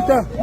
commentaires.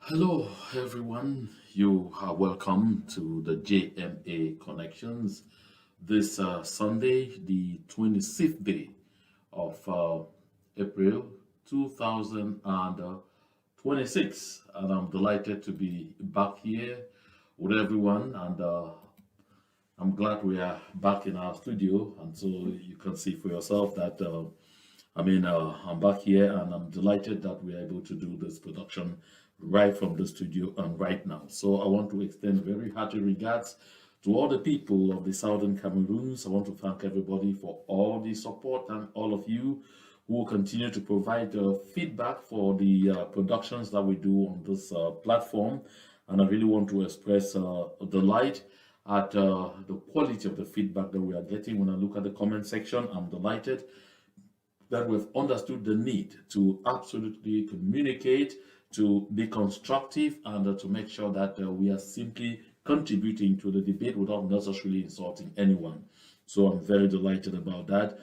Hello everyone, you are welcome to the JMA Connections this Sunday, the 26th day of April 2026, and I'm delighted to be back here with everyone, and I'm glad we are back in our studio, and so you can see for yourself that I'm back here, and I'm delighted that we are able to do this production right from the studio and right now. So I want to extend very hearty regards to all the people of the Southern Cameroons. I want to thank everybody for all the support and all of you who will continue to provide feedback for the productions that we do on this platform. And I really want to express delight at the quality of the feedback that we are getting. When I look at the comment section, I'm delighted that we've understood the need to absolutely communicate, to be constructive, and to make sure that we are simply contributing to the debate without necessarily insulting anyone. So I'm very delighted about that.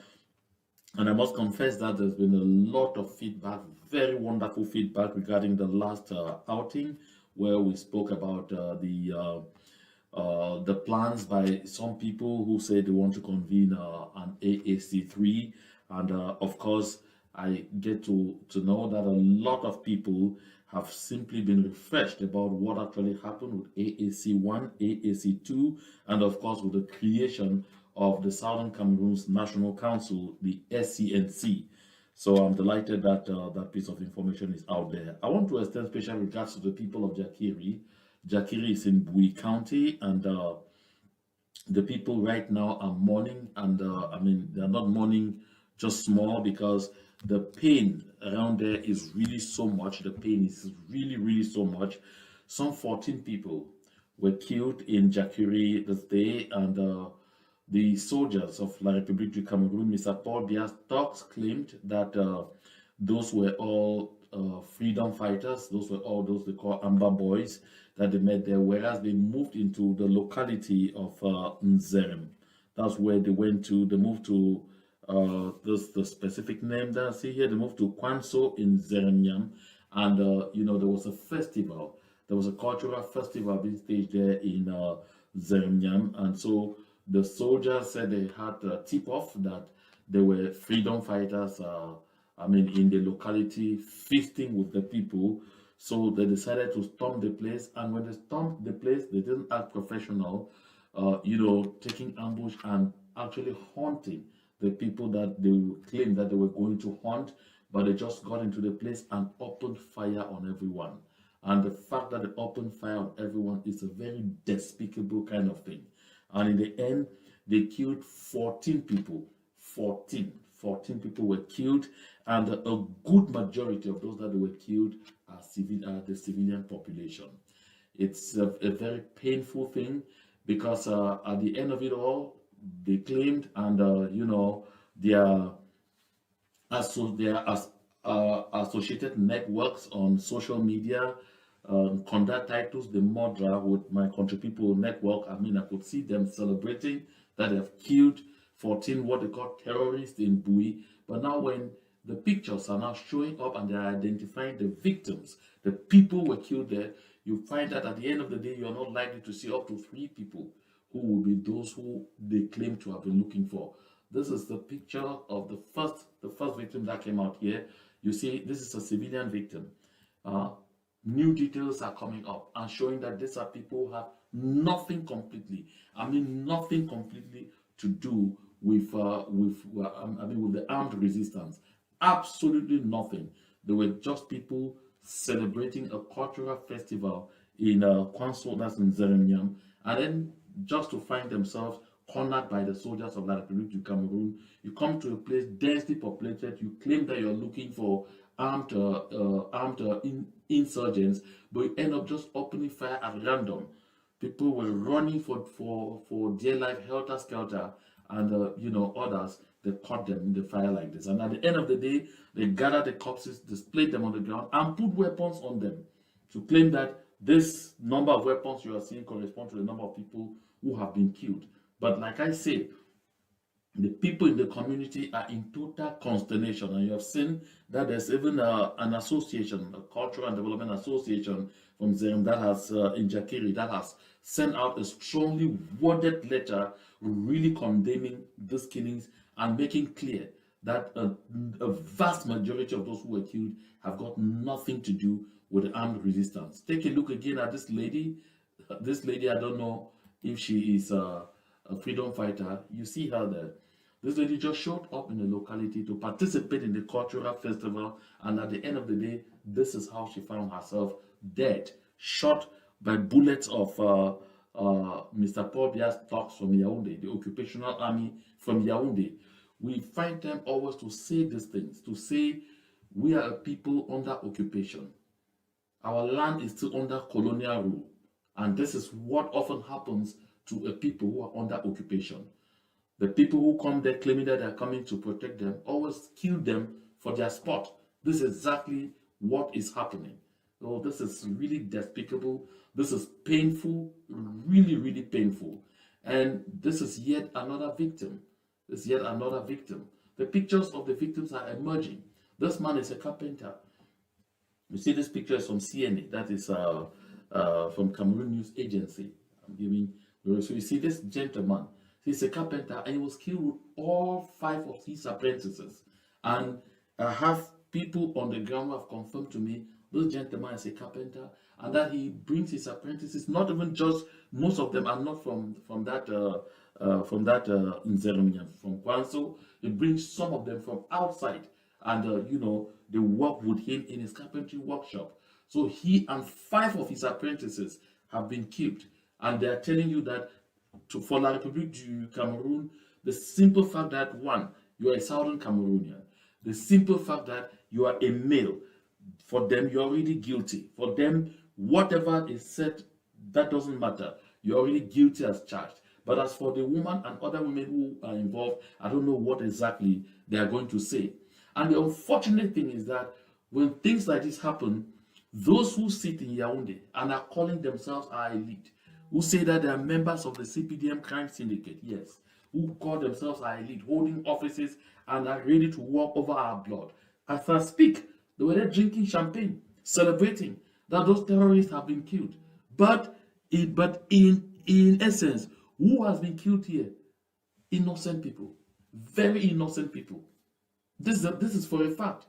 And I must confess that there's been a lot of feedback, very wonderful feedback regarding the last outing, where we spoke about the plans by some people who say they want to convene an AAC3. And of course, I get to know that a lot of people have simply been refreshed about what actually happened with AAC 1, AAC 2, and of course with the creation of the Southern Cameroon's National Council, the SCNC. So I'm delighted that that piece of information is out there. I want to extend special regards to the people of Jakiri. Jakiri is in Biya County, and the people right now are mourning, and I mean, they're not mourning just small, because the pain around there is really so much. The pain is really, really so much. Some 14 people were killed in Jakiri this day, and the soldiers of La République du Cameroun, Mr. Paul Biya's talks claimed that those were all freedom fighters. Those were all those they call Amber boys that they met there, whereas they moved into the locality of Nzerem. That's where they went to. They moved to this the specific name that I see here. They moved to Kwanso in Zeremyam, and you know, there was a festival. There was a cultural festival being staged there in Zeremyam, and so the soldiers said they had a tip-off that there were freedom fighters. I mean, in the locality, feasting with the people. So they decided to storm the place, and when they stormed the place, they didn't act professional, you know, taking ambush and actually haunting the people that they claimed that they were going to hunt, but they just got into the place and opened fire on everyone. And the fact that they opened fire on everyone is a very despicable kind of thing. And in the end, they killed 14 people. 14 people were killed, and a good majority of those that were killed are the civilian population. It's a very painful thing, because at the end of it all, they claimed, and you know, their associated networks on social media conduct titles the murderer with My Country People network. I mean, I could see them celebrating that they have killed 14 what they call terrorists in Biya. But now when the pictures are now showing up and they're identifying the victims, the people who were killed there, you find that at the end of the day, you're not likely to see up to 3 people who will be those who they claim to have been looking for. This is the picture of the first victim that came out here. You see, this is a civilian victim. New details are coming up and showing that these are people who have nothing completely, I mean nothing completely to do with the armed resistance. Absolutely nothing. They were just people celebrating a cultural festival in Kwanso, that's in Zeremyam, and then just to find themselves cornered by the soldiers of La République du Cameroun. You come to a place densely populated, you claim that you're looking for armed insurgents, but you end up just opening fire at random. People were running for dear life, helter skelter, and you know, others, they caught them in the fire like this. And at the end of the day, they gathered the corpses, displayed them on the ground, and put weapons on them to claim that this number of weapons you are seeing correspond to the number of people who have been killed. But like I say, the people in the community are in total consternation, and you have seen that there's even an association, a cultural and development association from Zerem that has in Jakiri that has sent out a strongly worded letter really condemning these killings and making clear that a vast majority of those who were killed have got nothing to do with the armed resistance. Take a look again at this lady. This lady, I don't know if she is a freedom fighter. You see her there. This lady just showed up in the locality to participate in the cultural festival, and at the end of the day, this is how she found herself dead, shot by bullets of Mr. Paul Biya's thugs from Yaoundé, the occupational army from Yaoundé. We find them always to say these things, to say we are a people under occupation. Our land is still under colonial rule, and this is what often happens to a people who are under occupation. The people who come there claiming that they're coming to protect them always kill them for their spot. This is exactly what is happening. So this is really despicable. This is painful, really, really painful. And this is yet another victim. This is yet another victim. The pictures of the victims are emerging. This man is a carpenter. You see, this picture is from CNA. That is from Cameroon News Agency. I'm giving. So you see this gentleman. He's a carpenter, and he was killed with all 5 of his apprentices. And I have people on the ground who have confirmed to me This gentleman is a carpenter, and that he brings his apprentices. Not even just, most of them are not from that Nzeremian, from Kwanso. He brings some of them from outside, and they work with him in his carpentry workshop. So he and 5 of his apprentices have been killed, and they are telling you that for La République du Cameroon, the simple fact that, one, you are a Southern Cameroonian, the simple fact that you are a male, for them, you're already guilty. For them, whatever is said, that doesn't matter. You're already guilty as charged. But as for the woman and other women who are involved, I don't know what exactly they are going to say. And the unfortunate thing is that when things like this happen, those who sit in Yaoundé and are calling themselves our elite, who say that they are members of the CPDM crime syndicate, yes, who call themselves our elite, holding offices and are ready to walk over our blood. As I speak, they were there drinking champagne, celebrating that those terrorists have been killed. But in essence, who has been killed here? Innocent people, very innocent people. This is for a fact.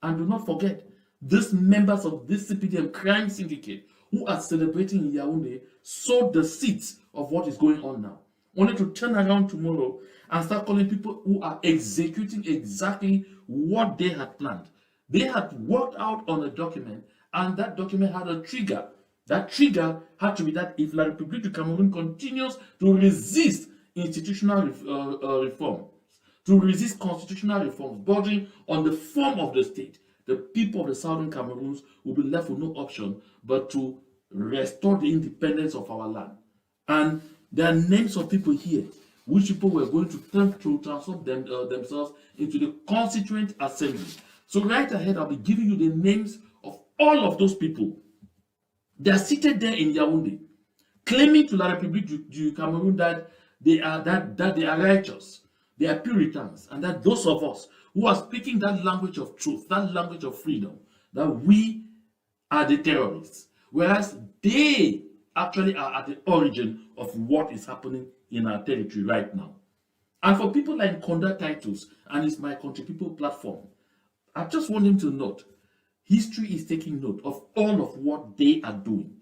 And do not forget, these members of this CPDM crime syndicate who are celebrating in Yaoundé sowed the seeds of what is going on now. Only to turn around tomorrow and start calling people who are executing exactly what they had planned. They had worked out on a document, and that document had a trigger. That trigger had to be that if La République du Cameroun continues to resist institutional reforms, to resist constitutional reforms, bordering on the form of the state, the people of the Southern Cameroons will be left with no option but to restore the independence of our land. And there are names of people here, which people were going to transform themselves into the Constituent Assembly. So right ahead, I'll be giving you the names of all of those people. They are seated there in Yaoundé, claiming to La République du Cameroun that they are righteous, they are Puritans, and that those of us who are speaking that language of truth, that language of freedom, that we are the terrorists, whereas they actually are at the origin of what is happening in our territory right now. And for people like Konda Titus and his My Country People platform, I just want him to note, history is taking note of all of what they are doing,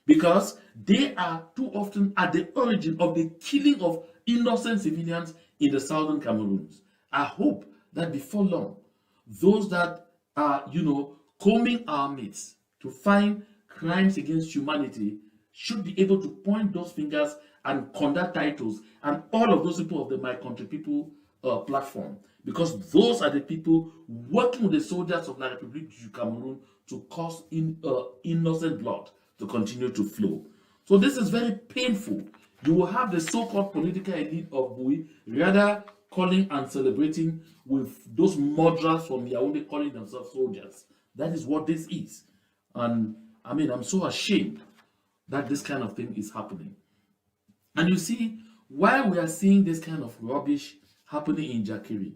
because they are too often at the origin of the killing of innocent civilians in the Southern Cameroons. I hope that before long, those that are, combing our midst to find crimes against humanity should be able to point those fingers and conduct titles and all of those people of the My Country People platform, because those are the people working with the soldiers of La République du Cameroun to cause innocent blood to continue to flow. So this is very painful. You will have the so-called political elite of Bui rather calling and celebrating with those murderers from Yaoundé calling themselves soldiers. That is what this is. And I mean, I'm so ashamed that this kind of thing is happening. And you see, while we are seeing this kind of rubbish happening in Jakiri,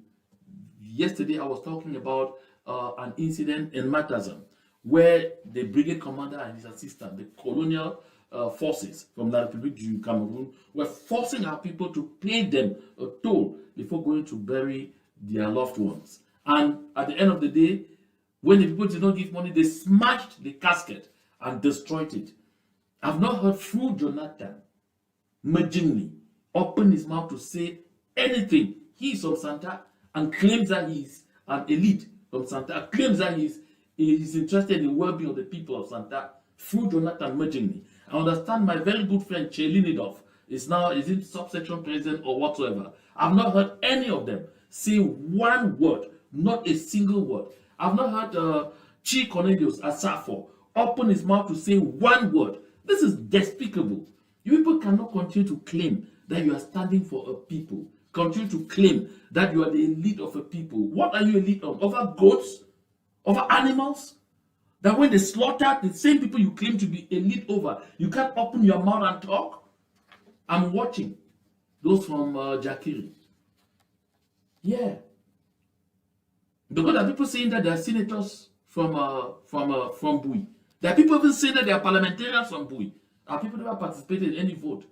yesterday I was talking about an incident in Matazam where the brigade commander and his assistant, the colonial forces from La République du Cameroun, were forcing our people to pay them a toll before going to bury their loved ones. And at the end of the day, when the people did not give money, they smashed the casket and destroyed it. I've not heard through Jonathan Majinli open his mouth to say anything. He is from Santa and claims that he is an elite from Santa, claims that he is interested in the well-being of the people of Santa through Jonathan Majinli. I understand my very good friend Chelinidov is it subsection president or whatsoever. I've not heard any of them say one word, not a single word. I've not heard Chi Cornelius Asafo open his mouth to say one word. This is despicable. You people cannot continue to claim that you are standing for a people. Continue to claim that you are the elite of a people. What are you elite of? Over goats? Over animals? That when they slaughter the same people you claim to be elite over, you can't open your mouth and talk? I'm watching those from Jakiri. Yeah. Because there are people saying that they are senators from Bui. There are people even saying that they are parliamentarians from Bui. Are people who have participated in any vote.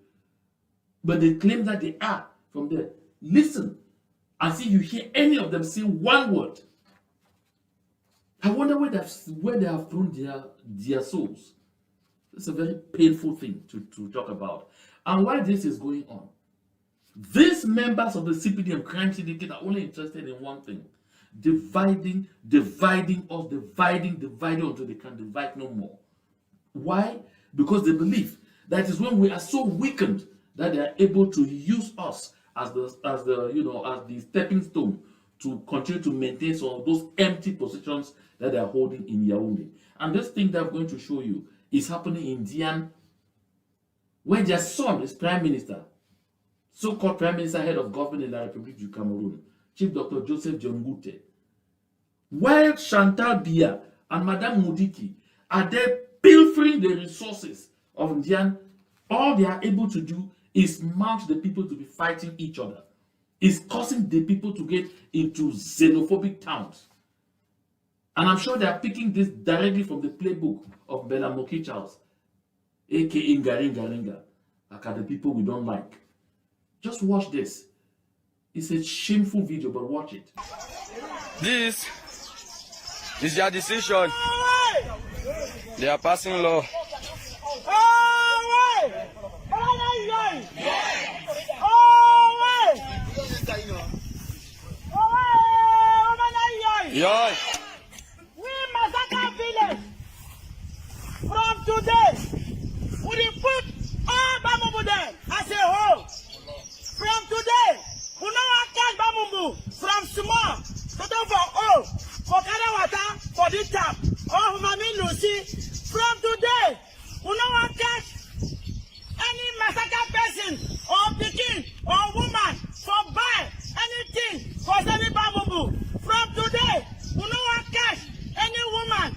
But they claim that they are from there. Listen and see if you hear any of them say one word. I wonder where they have thrown their souls. It's a very painful thing to talk about. And why this is going on, these members of the CPDM crime syndicate are only interested in one thing: dividing us, dividing until they can divide no more. Why? Because they believe that is when we are so weakened that they are able to use us as the stepping stone to continue to maintain some of those empty positions that they are holding in Yaoundé. And this thing that I'm going to show you is happening in Diane, where their son is prime minister, so-called prime minister, head of government in the Republic of Cameroon, Chief Dr. Joseph John Gute. While Chantal Biya and Madame Moudiki are there pilfering the resources of Ndian, all they are able to do is mount the people to be fighting each other. Is causing the people to get into xenophobic towns. And I'm sure they are picking this directly from the playbook of Bella Moki Charles, aka Ngaringa, like are the people we don't like. Just watch this. It's a shameful video, but watch it. This is your decision. They are passing law. Yoy. We Massacre village. From today, we put all Bamumbu there as a whole. From today, we know catch Bamumbu from small to for all, for Karawata, for this tap. Oh, Mami Lucy. From today, we know catch any Massacre person or Pekin or woman for buy anything for any Bamumbu. From today, we know catch any woman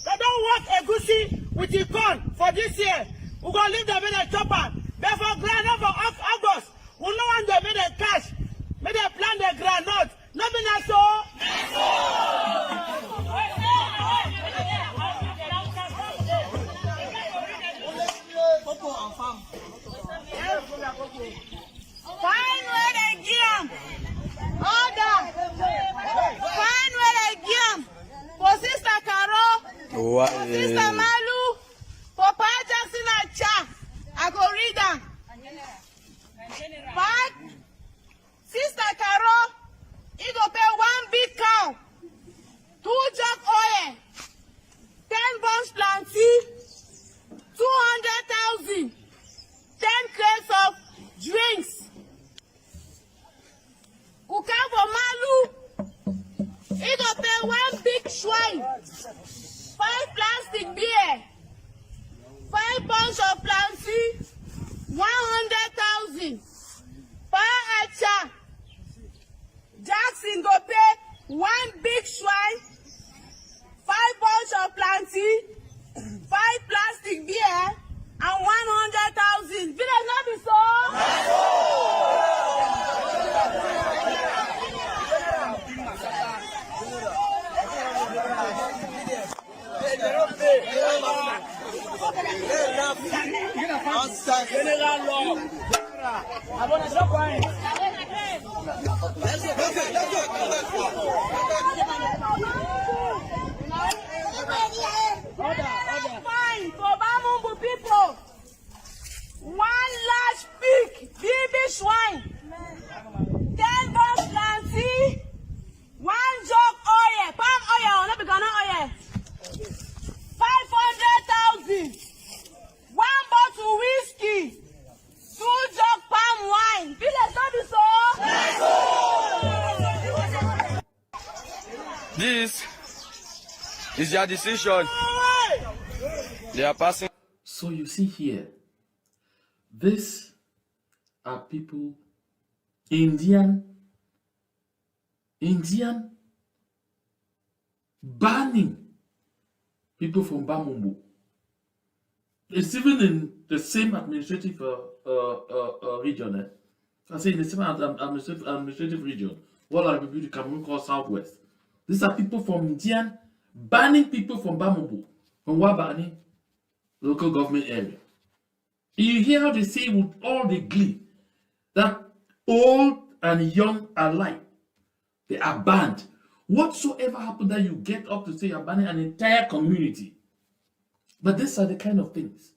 that don't want a goosey with the corn for this year. We're going to leave them in a chopper. Therefore, granite for August. We know when they made a cash. May they plant the granite. Nothing else so. Fine where they give. Order. Fine where they give. For Sister Caro. For Sister Malu. For Pa Jackson and Cha. I go read them. But Sister Caro, he go pay 1 big cow, 2 jug oil, 10 bunch planty, 200,000, 10 crates of drinks. Uka for Malu, he go pay 1 big swine, 5 plastic beer, 5 bunch of planty, 100,000. Pa Acha. Jackson go pay 1 big swine, 5 bunch of planty, 5 plastic beer, and 100,000. Did it not be so? Fine for Bamumbu people. 1 large pig, baby swine, 10 bucks planty, 1 jug oil, palm oil, not gonna oil, 500,000, 1 bottle whiskey, 2 jug palm wine. Village not be so. This is your decision. They are passing. So you see here, these are people, Indian, banning people from Bamumbu. It's even in the same administrative region. I say in the same administrative region, what are people in Cameroon call Southwest. These are people from Indian banning people from Bamumbu, from Wabani local government area. You hear how they say with all the glee that old and young alike, they are banned. Whatsoever happened that you get up to say you're banning an entire community. But these are the kind of things.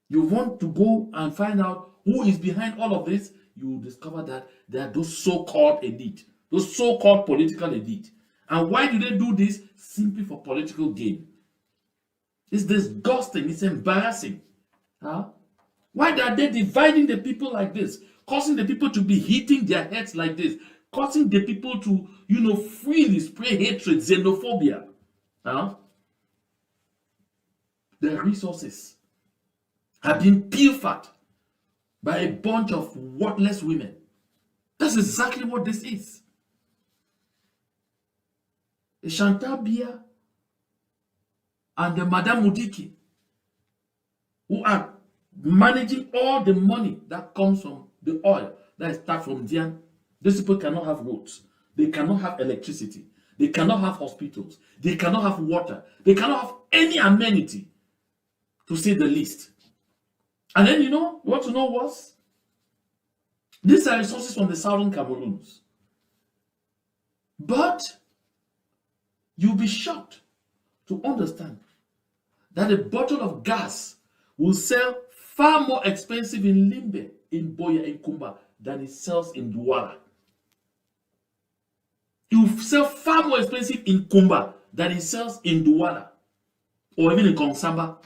You want to go and find out who is behind all of this, you will discover that there are those so-called elite, those so-called political elite. And why do they do this? Simply for political gain. It's disgusting, it's embarrassing. Huh? Why are they dividing the people like this? Causing the people to be hitting their heads like this? Causing the people to, freely spray hatred, xenophobia. Huh? Their resources have been pilfered by a bunch of worthless women. That's exactly what this is. The Chantal Biya and the Madame Mudiki, who are managing all the money that comes from the oil that is tapped from Dian. These people cannot have roads. They cannot have electricity. They cannot have hospitals. They cannot have water. They cannot have any amenity, to say the least. And then, you want to know what? These are resources from the southern Cameroons. But you'll be shocked to understand that a bottle of gas will sell far more expensive in Limbe, in Boya, in Kumba, than it sells in Douala. It will sell far more expensive in Kumba than it sells in Douala, or even in Kongsamba.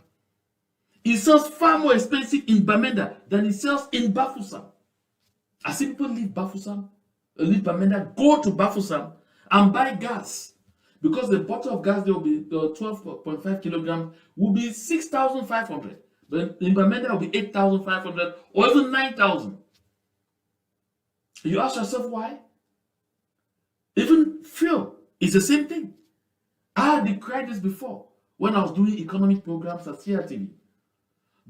It sells far more expensive in Bamenda than it sells in Bafoussam. I see people leave Bafoussam, leave Bamenda, go to Bafoussam and buy gas. Because the bottle of gas there will be 12.5 kilograms, will be 6,500. But in Bamenda will be 8,500 or even 9,000. You ask yourself why? Even fuel is the same thing. I had decried this before when I was doing economic programs at CRTV.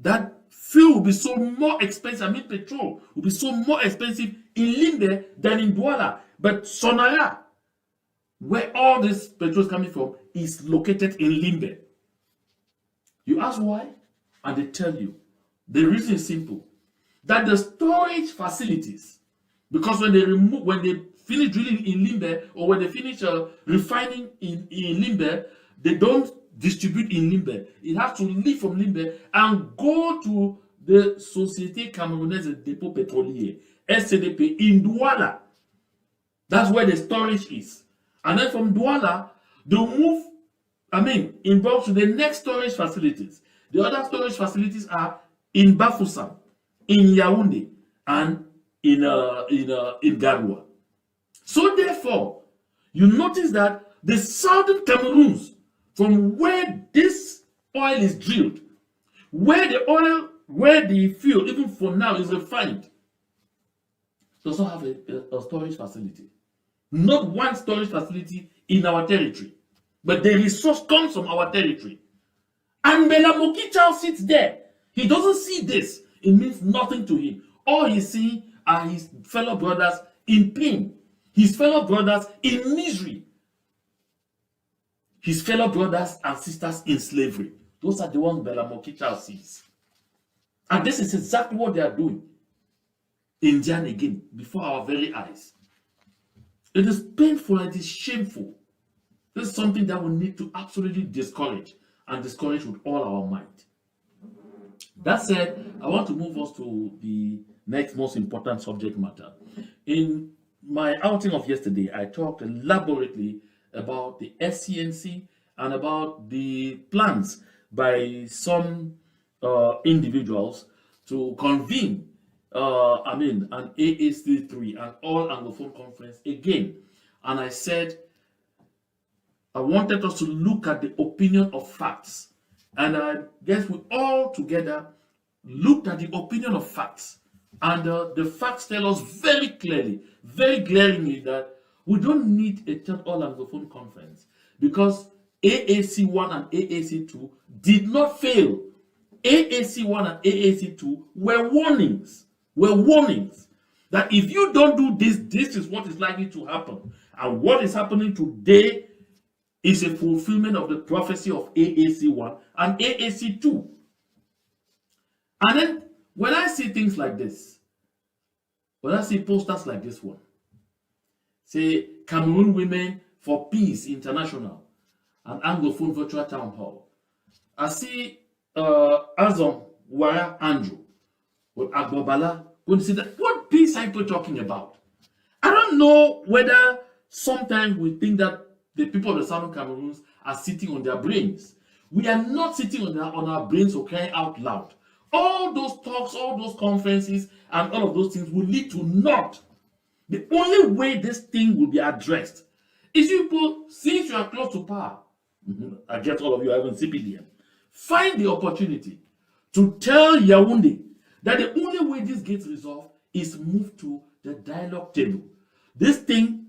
That fuel will be so more expensive, petrol will be so more expensive in Limbe than in Douala. But Sonara, where all this petrol is coming from, is located in Limbe. You ask why? And they tell you. The reason is simple. That the storage facilities, because when they finish drilling in Limbe, or when they finish refining in Limbe, they don't distribute in Limbe. It has to leave from Limbe and go to the Société Camerounaise de Dépôt Pétrolier, SCDP, in Douala. That's where the storage is. And then from Douala, they'll move, in bulk to the next storage facilities. The other storage facilities are in Bafoussam, in Yaoundé, and in Garoua. So therefore, you notice that the southern Cameroons, from where this oil is drilled, where the fuel, even for now, is refined, does not have a storage facility. Not one storage facility in our territory. But the resource comes from our territory. And Bella Mokichao sits there. He doesn't see this. It means nothing to him. All he's seeing are his fellow brothers in pain. His fellow brothers in misery. His fellow brothers and sisters in slavery. Those are the ones Bella Mokichao sees. And this is exactly what they are doing in Jan again, before our very eyes. It is painful and it is shameful. This is something that we need to absolutely discourage, and discourage with all our might. That said, I want to move us to the next most important subject matter. In my outing of yesterday, I talked elaborately about the SCNC and about the plans by some individuals to convene an AAC3, an all Anglophone conference again. And I said I wanted us to look at the opinion of facts. And I guess we all together looked at the opinion of facts. And the facts tell us very clearly, very glaringly, that we don't need a third all Anglophone conference, because AAC1 and AAC2 did not fail. AAC1 and AAC2 were warnings. That if you don't do this, this is what is likely to happen. And what is happening today is a fulfillment of the prophecy of AAC1 and AAC2. And then, when I see things like this, when I see posters like this one, say Cameroon women for Peace International, an Anglophone virtual town hall. I see Azom Wara Andrew with Agbobala going to say that, what peace are people talking about? I don't know whether sometimes we think that the people of the Southern Cameroons are sitting on their brains. We are not sitting on our brains or crying out loud. All those talks, all those conferences, and all of those things will lead to naught. The only way this thing will be addressed is you people, since you are close to power, I get all of you having CPDM, find the opportunity to tell Yaoundé that the only way this gets resolved is move to the dialogue table. This thing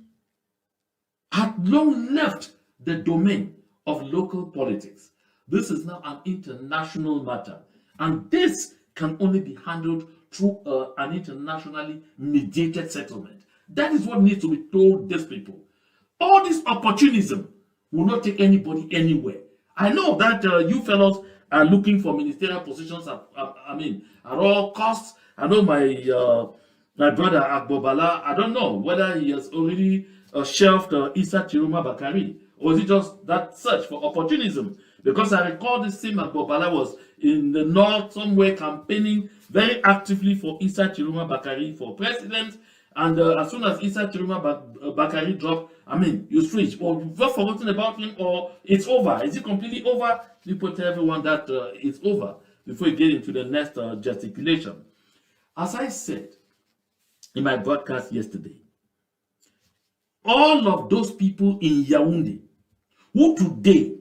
had long left the domain of local politics. This is now an international matter, and this can only be handled through an internationally mediated settlement. That is what needs to be told these people. All this opportunism will not take anybody anywhere. I know that you fellows are looking for ministerial positions at all costs. I know my brother Agbobala, I don't know whether he has already shelved Issa Chiruma Bakari, or is it just that search for opportunism? Because I recall this same Agbobala was in the north somewhere campaigning very actively for Issa Chiruma Bakari for president. And as soon as Issa Chiruma Bakari dropped, you switch, or you've forgotten about him, or it's over. Is it completely over? People tell everyone that it's over before you get into the next gesticulation. As I said in my broadcast yesterday, all of those people in Yaoundé who today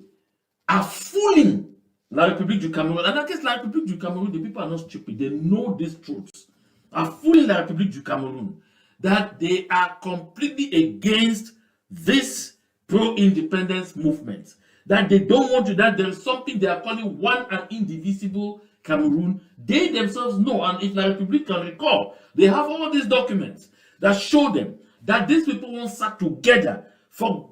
are fooling La République du Cameroun, and I guess La République du Cameroun, the people are not stupid, they know these truths, are fooling La République du Cameroun, that they are completely against this pro-independence movement, that they don't want to, that there is something they are calling one and indivisible Cameroon. They themselves know, and if La République can recall, they have all these documents that show them that these people won't sat together.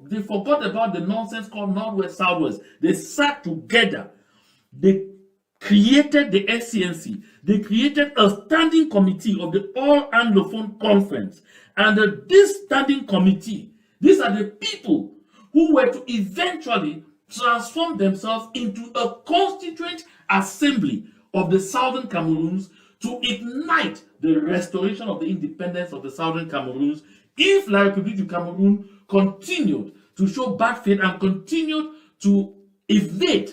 They forgot about the nonsense called Northwest Southwest. They sat together. They created the SCNC. They created a standing committee of the All Anglophone Conference. And this standing committee, these are the people who were to eventually transform themselves into a constituent assembly of the Southern Cameroons to ignite the restoration of the independence of the Southern Cameroons if La République du Cameroun continued to show bad faith and continued to evade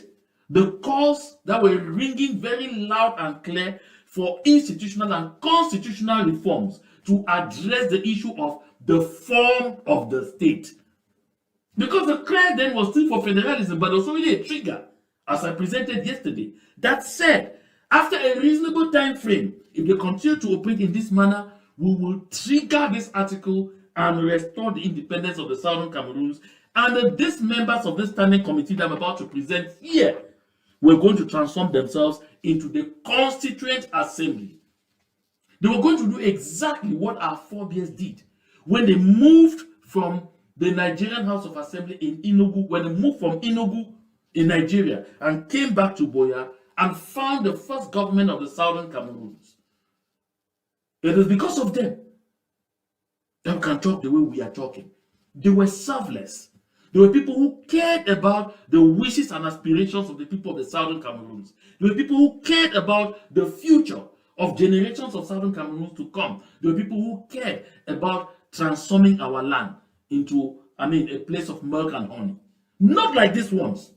the calls that were ringing very loud and clear for institutional and constitutional reforms to address the issue of the form of the state. Because the cry then was still for federalism, but also really a trigger, as I presented yesterday. That said, after a reasonable time frame, if they continue to operate in this manner, we will trigger this article and restore the independence of the Southern Cameroons. And these members of this standing committee that I'm about to present here were going to transform themselves into the Constituent Assembly. They were going to do exactly what our forebears did when they moved from the Nigerian House of Assembly in Enugu, when they moved from Enugu in Nigeria and came back to Biya and found the first government of the Southern Cameroons. It is because of them that we can talk the way we are talking. They were selfless. They were people who cared about the wishes and aspirations of the people of the Southern Cameroons. They were people who cared about the future of generations of Southern Cameroons to come. They were people who cared about transforming our land into, a place of milk and honey. Not like these ones,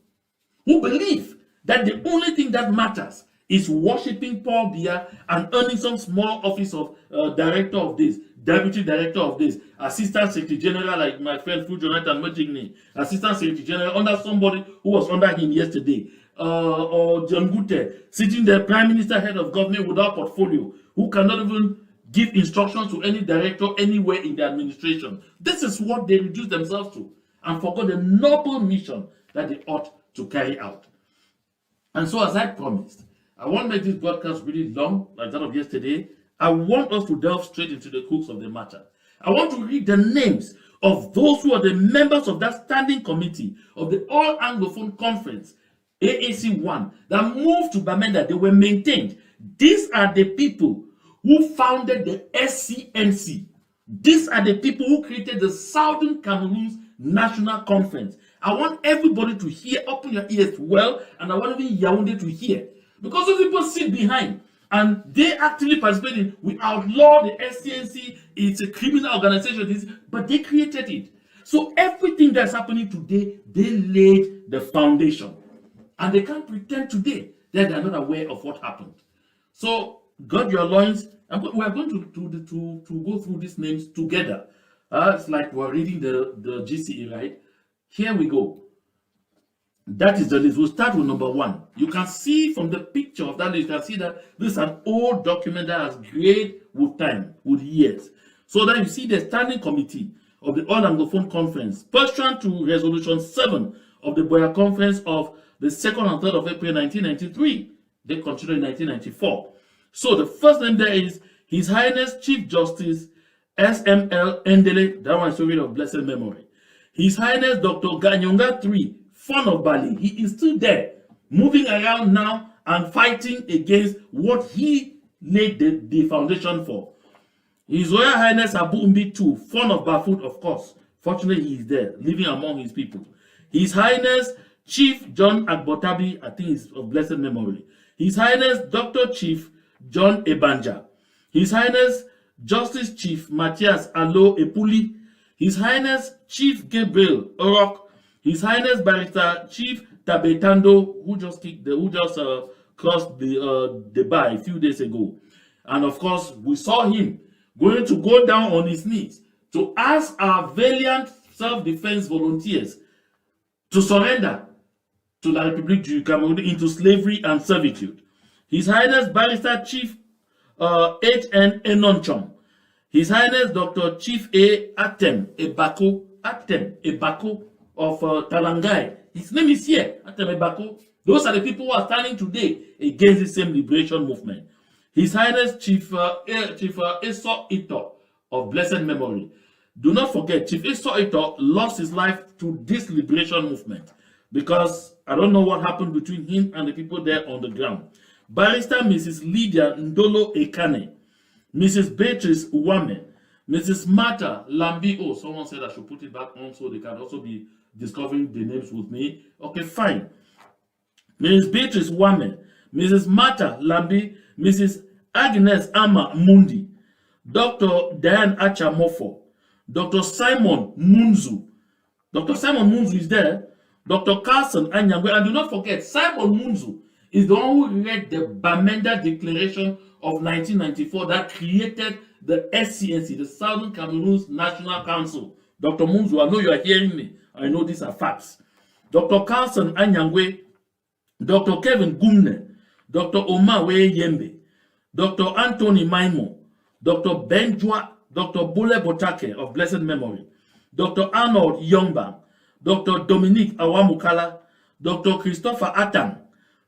who believe that the only thing that matters is worshipping Paul Biya and earning some small office of director of this, deputy director of this, assistant secretary general like my friend Fu Jonathan Mojigni, assistant secretary general under somebody who was under him yesterday, or John Gute, sitting there, prime minister, head of government without portfolio, who cannot even give instructions to any director anywhere in the administration. This is what they reduce themselves to and forgot the noble mission that they ought to carry out. And so, as I promised, I won't make this broadcast really long like that of yesterday. I want us to delve straight into the crux of the matter. I want to read the names of those who are the members of that standing committee of the All Anglophone Conference, AAC 1, that moved to Bamenda. They were maintained. These are the people who founded the SCNC. These are the people who created the Southern Cameroons National Conference. I want everybody to hear, open your ears well, and I want even Yaoundé to hear. Because those people sit behind and they actively participate in, we outlaw the SCNC, it's a criminal organization, but they created it. So everything that's happening today, they laid the foundation. And they can't pretend today that they're not aware of what happened. So, God your loins, we are going to go through these names together. It's like we're reading the GCE, right? Here we go. That is the list. We'll start with number 1. You can see from the picture of that list, you can see that this is an old document that has grayed with time, with years. So then you see the standing committee of the All Anglophone Conference, pursuant to Resolution 7 of the Biya Conference of the 2nd and 3rd of April 1993. They continued in 1994. So the first name there is His Highness Chief Justice SML Endele, that one is story of blessed memory. His Highness Dr. Ganyonga III, Fon of Bali. He is still there, moving around now and fighting against what he laid the foundation for. His Royal Highness Abu Umbi II, Fon of Bafut, of course. Fortunately, he is there, living among his people. His Highness Chief John Agbotabi, I think is of blessed memory. His Highness Dr. Chief John Ebanja. His Highness Justice Chief Matthias Alo Epuli. His Highness Chief Gabriel Orok. His Highness Barrister Chief Tabetando, who just crossed the bar a few days ago. And of course, we saw him going to go down on his knees to ask our valiant self-defense volunteers to surrender to the Republic du Cameroon into slavery and servitude. His Highness Barrister Chief H.N. Enonchom. His Highness Dr. Chief A. Atem Ebako of Talangai. His name is here, Atem Ebako. Those are the people who are standing today against the same liberation movement. His Highness Chief Eso Ito of blessed memory. Do not forget, Chief Eso Ito lost his life to this liberation movement because I don't know what happened between him and the people there on the ground. Barrister Mrs. Lydia Ndolo Ekane, Mrs. Beatrice Uwame, Mrs. Martha Lambi. Oh, someone said I should put it back on so they can also be discovering the names with me. Okay, fine. Mrs. Beatrice Uwame, Mrs. Martha Lambi, Mrs. Agnes Ama Mundi, Dr. Diane Achamofo, Dr. Simon Munzu. Dr. Simon Munzu is there. Dr. Carson Anyangwe. And do not forget, Simon Munzu is the one who read the Bamenda Declaration of 1994 that created the SCNC, the Southern Cameroons National Council. Dr. Munzu, I know you are hearing me. I know these are facts. Dr. Carson Anyangwe, Dr. Kevin Gumne, Dr. Omar Yembe, Dr. Anthony Maimo, Dr. Benjwa, Dr. Bole Botake of blessed memory, Dr. Arnold Youngban, Dr. Dominique Awamukala, Dr. Christopher Atang,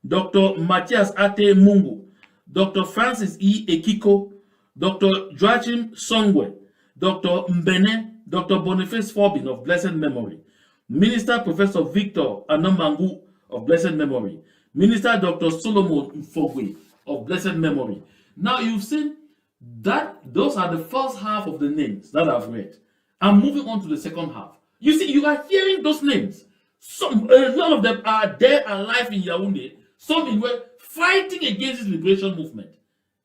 Dr. Matthias Ate Mungu, Dr. Francis E. Ekiko, Dr. Joachim Songwe, Dr. Mbene, Dr. Boniface Forbin of blessed memory, Minister Professor Victor Anomangu of blessed memory, Minister Dr. Solomon Mfogwe of blessed memory. Now you've seen that those are the first half of the names that I've read. I'm moving on to the second half. You see, you are hearing those names. Some, a lot of them are there alive in Yaoundé. Some in were fighting against this liberation movement.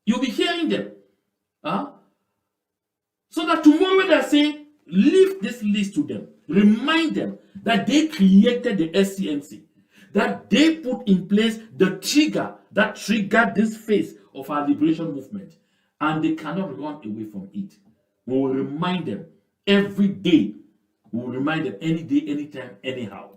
You'll be hearing them. So that tomorrow they're saying, leave this list to them. Remind them that they created the SCNC. That they put in place the trigger that triggered this phase of our liberation movement. And they cannot run away from it. We will remind them every day. We will remind them any day, anytime, anyhow.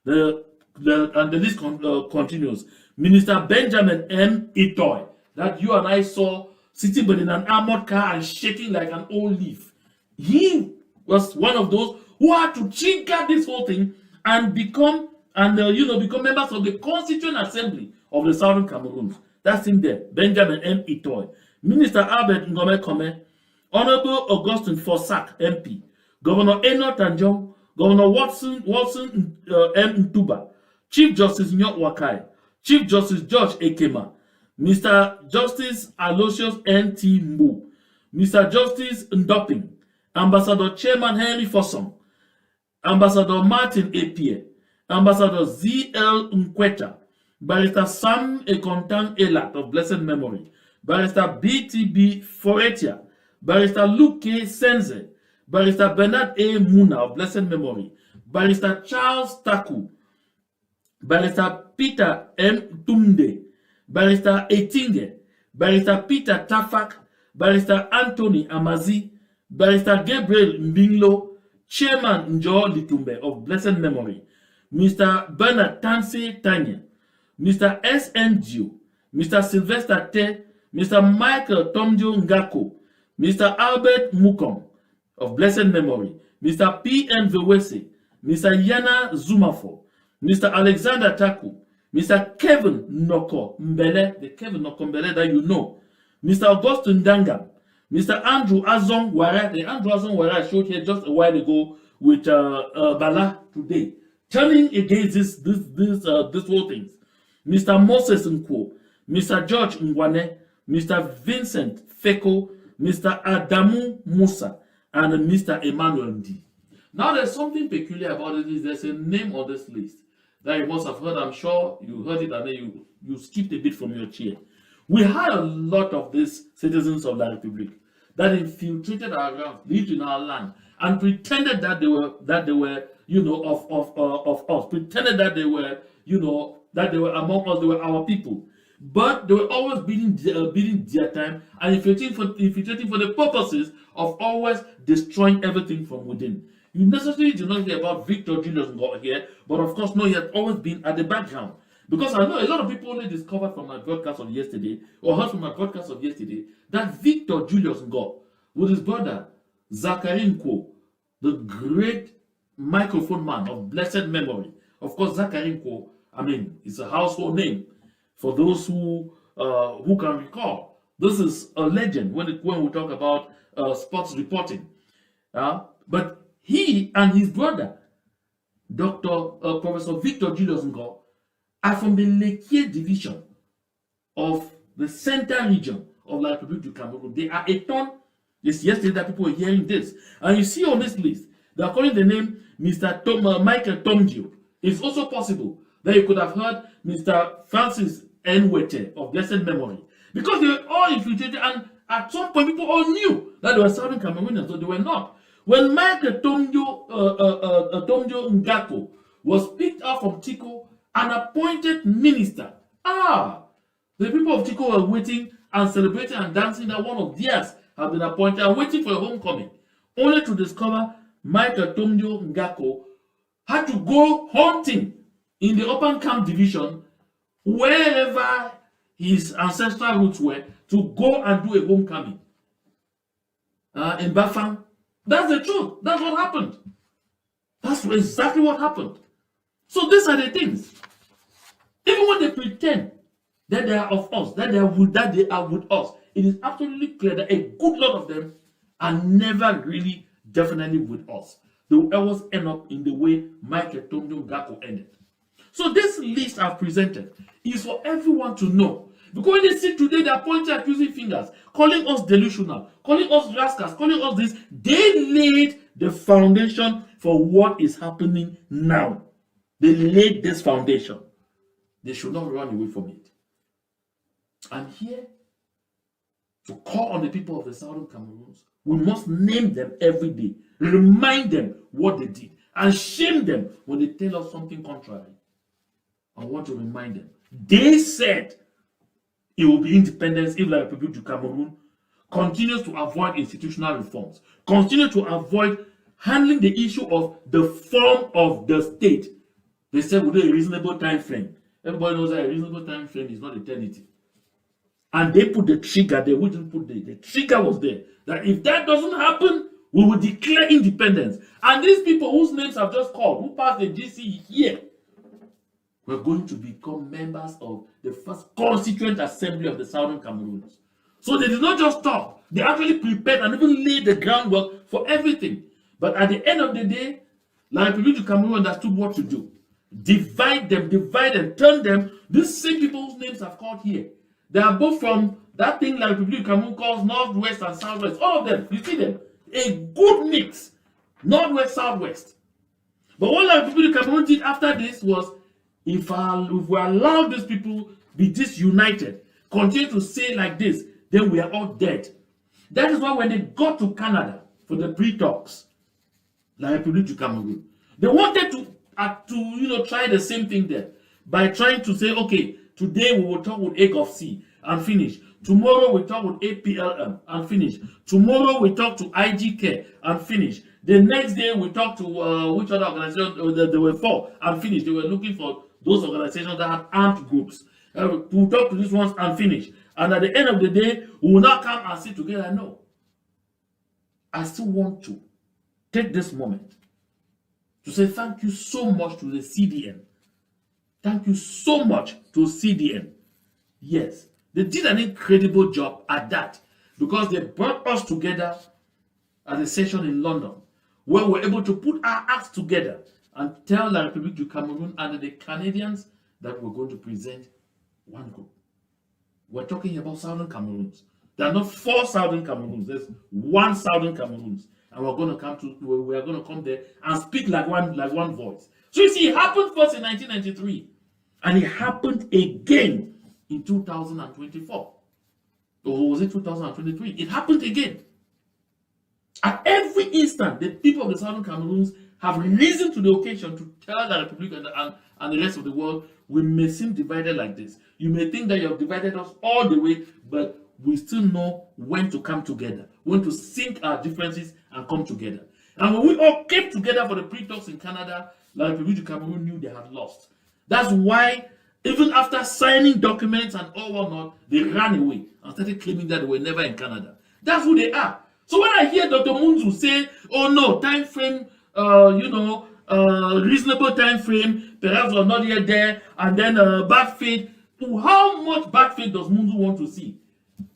And the list continues. Minister Benjamin M. Itoy, that you and I saw sitting within an armored car and shaking like an old leaf. He was one of those who had to trigger this whole thing and become members of the Constituent Assembly of the Southern Cameroons. That's him there, Benjamin M. Itoy. Minister Albert Ngome Kome, Honorable Augustine Forsac, MP, Governor Eno Tanjong, Governor Watson M. Ntuba, Chief Justice Nyok Wakai, Chief Justice George Ekema, Mr. Justice Aloysius N.T. Mbu, Mr. Justice Ndoping, Ambassador Chairman Henry Fossum, Ambassador Martin Epie, Ambassador Z.L. Nkweta, Barrister Sam Ekontang Elat of blessed memory, Barrister B.T.B. Foretia, Barrister Luke K. Senze, Barrister Bernard A. Muna of blessed memory, Barrister Charles Taku, Barrister Peter M. Tumde, Barrister Etinge, Barrister Peter Tafak, Barrister Anthony Amazi, Barrister Gabriel Mbinglo, Chairman Njo Litumbe of blessed memory, Mr. Bernard Tanse Tanya, Mr. S.N. Dio, Mr. Sylvester Te, Mr. Michael Tomdio Ngako, Mr. Albert Mukom of blessed memory, Mr. P.N. Vewese, Mr. Yana Zumafo, Mr. Alexander Taku, Mr. Kevin Noko Mbele, the Kevin Noko Mbele that you know, Mr. Augustine Dangam, Mr. Andrew Azong Wara, the Andrew Azong Wara I showed here just a while ago with Bala today, turning against this whole thing. Mr. Moses Nkwo, Mr. George Ngwane, Mr. Vincent Feko, Mr. Adamu Musa, and Mr. Emmanuel D. Now there's something peculiar about it. There's a name on this list that you must have heard. I'm sure you heard it and then you skipped a bit from your chair. We had a lot of these citizens of the Republic that infiltrated our ground, lived in our land, and pretended that they were, you know, of us, pretended that they were, you know, that they were among us, they were our people. But they were always beating their time and infiltrating for the purposes of always destroying everything from within. You necessarily do not hear about Victor Julius Ngo here, but of course, no, he has always been at the background. Because I know a lot of people only discovered from my broadcast of yesterday, or heard from my broadcast of yesterday, that Victor Julius Ngo, with his brother Jakari Nkwo, the great microphone man of blessed memory. Of course, Jakari Nkwo, I mean, it's a household name for those who can recall. This is a legend when we talk about sports reporting. But he and his brother, Professor Victor Julius Ngo, are from the Lekie division of the center region of La République du Cameroon. They are a ton. It's yesterday that people were hearing this. And you see on this list, they are calling the name Mr. Michael Tomdio. It's also possible that you could have heard Mr. Francis Nwete of blessed memory. Because they were all infiltrated, and at some point people all knew that they were Southern Cameroonians, so they were not. When Michael Tomdio Ngako was picked up from Tico and appointed minister, the people of Tico were waiting and celebrating and dancing that one of theirs had been appointed and waiting for a homecoming, only to discover Michael Tomdio Ngako had to go hunting in the Open Camp division, wherever his ancestral roots were, to go and do a homecoming in Bafang. That's the truth. That's what happened. That's exactly what happened. So these are the things. Even when they pretend that they are of us, that they are with us, it is absolutely clear that a good lot of them are never really definitely with us. They will always end up in the way Michael Tomdio Ngako ended. So this list I've presented is for everyone to know. Because when they see today, they are pointing accusing fingers, calling us delusional, calling us rascals, calling us this. They laid the foundation for what is happening now. They laid this foundation. They should not run away from it. I'm here to call on the people of the Southern Cameroons. We must name them every day, remind them what they did, and shame them when they tell us something contrary. I want to remind them. They said it will be independence if La République du Cameroon continues to avoid institutional reforms, continue to avoid handling the issue of the form of the state. They said with a reasonable time frame. Everybody knows that a reasonable time frame is not eternity. And they put the trigger, they wouldn't put the trigger was there. That if that doesn't happen, we will declare independence. And these people whose names I've just called, who passed the GC here, we're going to become members of the first constituent assembly of the Southern Cameroons. So they did not just talk, they actually prepared and even laid the groundwork for everything. But at the end of the day, La République du Cameroon understood what to do. Divide and turn them. These same people whose names I've called here, they are both from that thing La République du Cameroon calls Northwest and Southwest. All of them, you see them. A good mix. Northwest, Southwest. But what like people in Cameroon did after this was, if we allow these people be disunited, continue to say like this, then we are all dead. That is why when they got to Canada for the pre-talks, La République du Cameroon, they wanted to try the same thing there by trying to say, okay, today we will talk with AGOFC and finish. Tomorrow we talk with APLM and finish. Tomorrow we talk to IGK and finish. The next day we talk to which other organization? There were 4 and finish. They were looking for those organizations that had armed groups. To talk to these ones and finish. And at the end of the day, we will not come and sit together. No. I still want to take this moment to say thank you so much to the CDN. Thank you so much to CDN. Yes, they did an incredible job at that because they brought us together at a session in London where we were able to put our acts together and tell La République du Cameroon and the Canadians that we're going to present one group. We're talking about Southern Cameroons. There are not 4 Southern Cameroons. There's 1 Southern Cameroons, and we're going to come there and speak like one voice. So you see, it happened first in 1993, and it happened again in 2024. Or was it 2023? It happened again. At every instant, the people of the Southern Cameroons have risen to the occasion to tell the Republic and the rest of the world, we may seem divided like this. You may think that you have divided us all the way, but we still know when to come together, when to sink our differences and come together. And when we all came together for the pre-talks in Canada, La République du Cameroon knew they had lost. That's why, even after signing documents and all whatnot, they ran away and started claiming that they were never in Canada. That's who they are. So when I hear Dr. Munzu say, oh no, time frame, reasonable time frame, perhaps we're not yet there, and then bad faith, how much bad faith does Munzu want to see?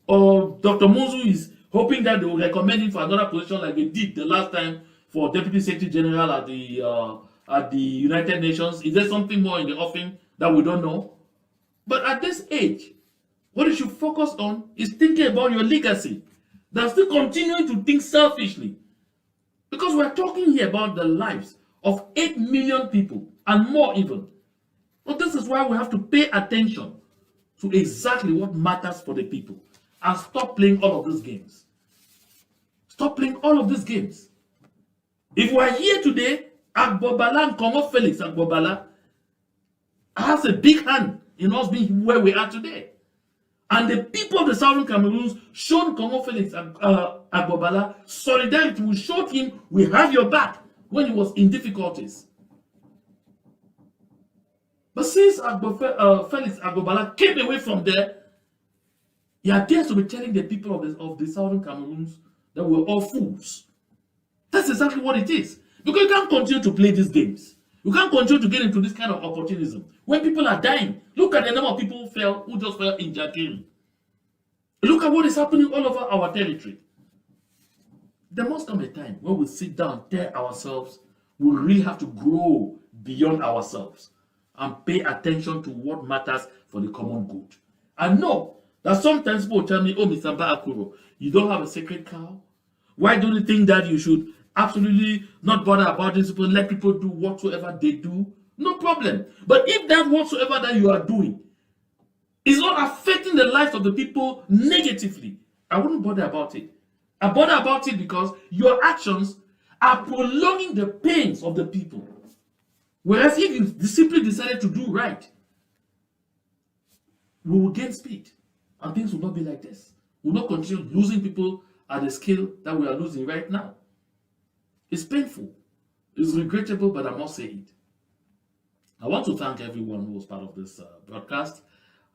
Or Dr. Munzu is hoping that they will recommend him for another position like they did the last time for Deputy Secretary General at the United Nations. Is there something more in the offing that we don't know? But at this age, what you should focus on is thinking about your legacy. They're still continuing to think selfishly. Because we're talking here about the lives of 8 million people and more even. But this is why we have to pay attention to exactly what matters for the people and stop playing all of these games. Stop playing all of these games. If we're here today, Agbobala and Congo Felix Agbobala has a big hand in us being where we are today. And the people of the Southern Cameroons showed Congo Felix Agbobala solidarity. We showed him we have your back when he was in difficulties. But since Felix Agbobala came away from there, he appears to be telling the people of the Southern Cameroons that we're all fools. That's exactly what it is. Because you can't continue to play these games. You can't continue to get into this kind of opportunism. When people are dying, look at the number of people who just fell in Jakiri. Look at what is happening all over our territory. There must come a time when we sit down and tell ourselves we really have to grow beyond ourselves and pay attention to what matters for the common good. I know that sometimes people tell me, oh, Mr. AKUROH, you don't have a sacred cow? Why do you think that you should absolutely not bother about this people, let people do whatsoever they do? No problem. But if that whatsoever that you are doing is not affecting the lives of the people negatively, I wouldn't bother about it. I bother about it because your actions are prolonging the pains of the people. Whereas if you simply decided to do right, we will gain speed and things will not be like this. We will not continue losing people at the scale that we are losing right now. It's painful. It's regrettable, but I must say it. I want to thank everyone who was part of this broadcast.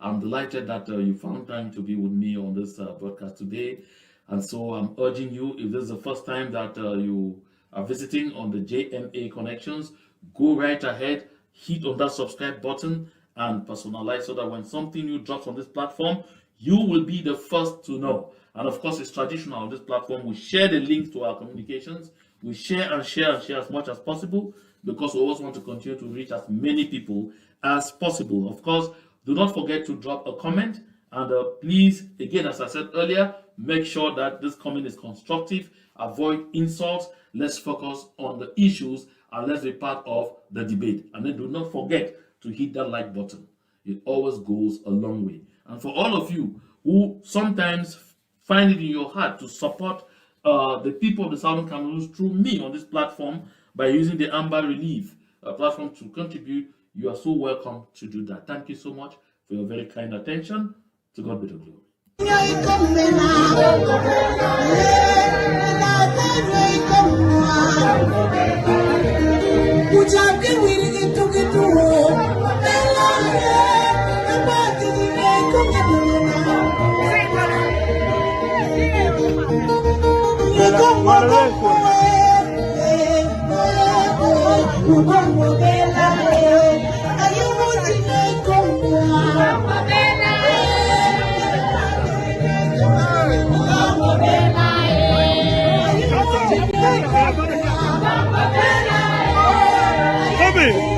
I'm delighted that you found time to be with me on this broadcast today. And so I'm urging you, if this is the first time that you are visiting on the JMA Connections, go right ahead, hit on that subscribe button and personalize so that when something new drops on this platform, you will be the first to know. And of course, it's traditional on this platform. We share the links to our communications. We share and share and share as much as possible because we always want to continue to reach as many people as possible. Of course, do not forget to drop a comment. And please, again, as I said earlier, make sure that this comment is constructive. Avoid insults. Let's focus on the issues and let's be part of the debate. And then do not forget to hit that like button. It always goes a long way. And for all of you who sometimes find it in your heart to support the people of the Southern Cameroons through me on this platform by using the Amber Relief platform to contribute, you are so welcome to do that. Thank you so much for your very kind attention. To God be the glory. Come